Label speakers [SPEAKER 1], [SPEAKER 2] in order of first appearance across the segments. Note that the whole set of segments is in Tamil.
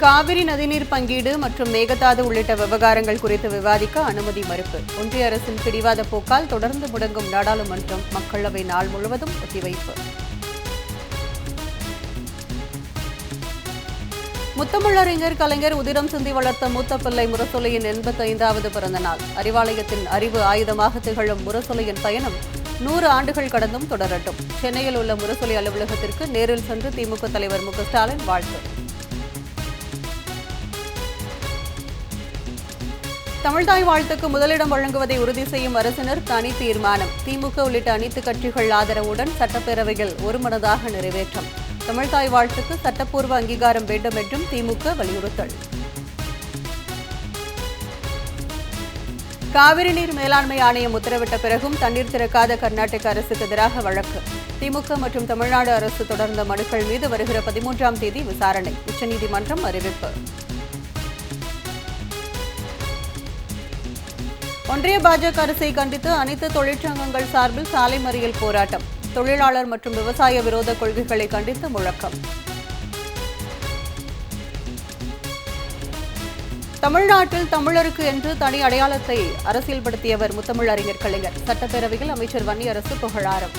[SPEAKER 1] காவிரி நதிநீர் பங்கீடு மற்றும் மேகதாது உள்ளிட்ட விவகாரங்கள் குறித்து விவாதிக்க அனுமதி மறுப்பு. ஒன்றிய அரசின் பிடிவாத போக்கால் தொடர்ந்து முடங்கும் நாடாளுமன்றம், மக்களவை நாள் முழுவதும் ஒத்திவைப்பு. முத்தமிழறிஞர் கலைஞர் உதிரம் சிந்தி வளர்த்த மூத்த பிள்ளை முரசொலியின் 85வது பிறந்த நாள். அறிவாலயத்தின் அறிவு ஆயுதமாக திகழும் முரசொலியின் பயணம் 100 ஆண்டுகள் கடந்தும் தொடரட்டும். சென்னையில் உள்ள முரசொலி அலுவலகத்திற்கு நேரில் சென்று திமுக தலைவர் மு க ஸ்டாலின் வாழ்த்து. தமிழ்தாய் வாழ்த்துக்கு முதலிடம் வழங்குவதை உறுதி செய்யும் அரசினர் தனி தீர்மானம். திமுக உள்ளிட்ட அனைத்து கட்சிகள் ஆதரவுடன் சட்டப்பேரவையில் ஒருமனதாக நிறைவேற்றம். தமிழ்தாய் வாழ்த்துக்கு சட்டப்பூர்வ அங்கீகாரம் வேண்டும் என்றும் திமுக வலியுறுத்தல். காவிரி நீர் மேலாண்மை ஆணையம் உத்தரவிட்ட பிறகும் தண்ணீர் திறக்காத கர்நாடக அரசுக்கு எதிராக வழக்கு. திமுக மற்றும் தமிழ்நாடு அரசு தொடர்ந்த மனுக்கள் மீது வருகிற 13ஆம் தேதி விசாரணை. உச்சநீதிமன்றம் அறிவிப்பு. ஒன்றிய பாஜக அரசை கண்டித்து அனைத்து தொழிற்சங்கங்கள் சார்பில் சாலை மறியல் போராட்டம். தொழிலாளர் மற்றும் விவசாய விரோத கொள்கைகளை கண்டித்து முழக்கம். தமிழ்நாட்டில் தமிழருக்கு என்று தனி அடையாளத்தை அரசியல்படுத்தியவர் முத்தமிழறிஞர் கலைஞர். சட்டப்பேரவையில் அமைச்சர் வன்னியரசு புகழாரம்.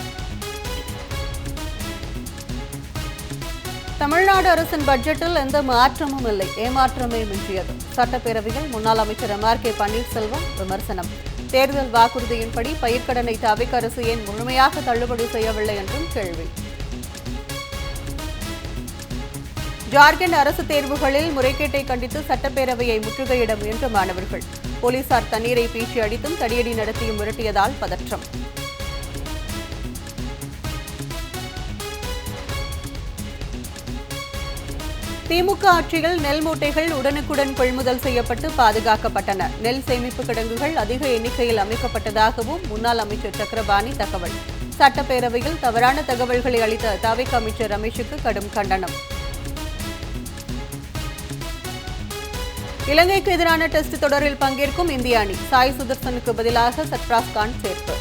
[SPEAKER 1] தமிழ்நாடு அரசின் பட்ஜெட்டில் எந்த மாற்றமும் இல்லை, ஏமாற்றமே மிஞ்சியது. சட்டப்பேரவையில் முன்னாள் அமைச்சர் எம்.ஆர்.கே. பன்னீர்செல்வம் விமர்சனம். தேர்தல் வாக்குறுதியின்படி பயிர்க்கடனை தவிக அரசு ஏன் முழுமையாக தள்ளுபடி செய்யவில்லை என்றும் கேள்வி. ஜார்க்கண்ட் அரசு தேர்வுகளில் முறைகேட்டை கண்டித்து சட்டப்பேரவையை முற்றுகையிட முயன்ற மாணவர்கள். போலீசார் தண்ணீரை பீச்சி அடித்தும் தடியடி நடத்தியும் மிரட்டியதால் பதற்றம். திமுக ஆட்சியில் நெல் மூட்டைகள் உடனுக்குடன் கொள்முதல் செய்யப்பட்டு பாதுகாக்கப்பட்டன. நெல் சேமிப்பு கிடங்குகள் அதிக எண்ணிக்கையில் அமைக்கப்பட்டதாகவும் முன்னாள் அமைச்சர் சக்கரபாணி தகவல். சட்டப்பேரவையில் தவறான தகவல்களை அளித்த தவிக அமைச்சர் ரமேஷுக்கு கடும் கண்டனம். இலங்கைக்கு எதிரான டெஸ்ட் தொடரில் பங்கேற்கும் இந்திய அணி. சாய் சுதர்சனுக்கு பதிலாக சர்ஃப்ராஸ் கான் சேர்ப்பு.